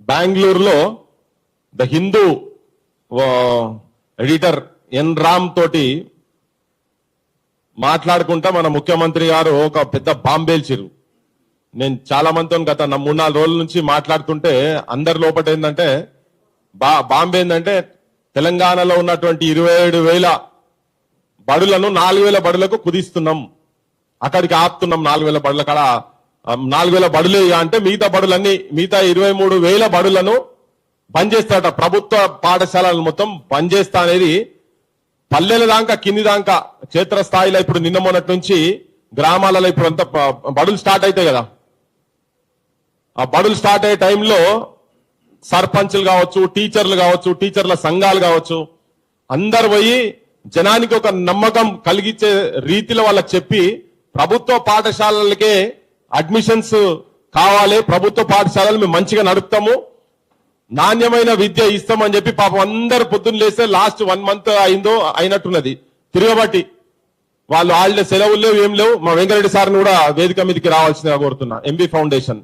బెంగళూరులో the Hindu editor ఎన్ రామ్ తోటి మాట్లాడుకుంటా మన ముఖ్యమంత్రి గారు ఒక పెద్ద బాంబేల్చిరు. నేను చాలా మందితో గత 3-4 రోజుల నుంచి మాట్లాడుతుంటే అందరి లోపల ఏంటంటే బాంబే ఏంటంటే తెలంగాణలో ఉన్నటువంటి 27,000 బడులను 4,000 బడులకు కుదిస్తున్నాం, అక్కడికి ఆపుతున్నాం. 4,000 బడుల కాడ 4,000 బడులే అంటే మిగతా బడులన్నీ మిగతా 23,000 బడులను బంద్ చేస్తాట. ప్రభుత్వ పాఠశాలలు మొత్తం బంద్ చేస్తా అనేది పల్లెల దాకా కింది దాకా క్షేత్రస్థాయిలో ఇప్పుడు నిన్న మొన్నటి నుంచి గ్రామాలలో ఇప్పుడు అంతా బడులు స్టార్ట్ అవుతాయి కదా. ఆ బడులు స్టార్ట్ అయ్యే టైంలో సర్పంచ్లు కావచ్చు, టీచర్లు కావచ్చు, టీచర్ల సంఘాలు కావచ్చు, అందరు పోయి జనానికి ఒక నమ్మకం కలిగించే రీతిలో వాళ్ళకి చెప్పి ప్రభుత్వ పాఠశాలలకే అడ్మిషన్స్ కావాలి, ప్రభుత్వ పాఠశాలలు మేము మంచిగా నడుపుతాము, నాణ్యమైన విద్య ఇస్తామని చెప్పి పాపం అందరు పొద్దున్న లేస్తే లాస్ట్ 1 month అయినట్టున్నది తిరగబట్టి. వాళ్ళు హాలిడే సెలవులు లేవు, ఏం లేవు. మా వెంకరెడ్డి సార్ని కూడా వేదిక మీదకి రావాల్సిందిగా కోరుతున్నా. MB foundation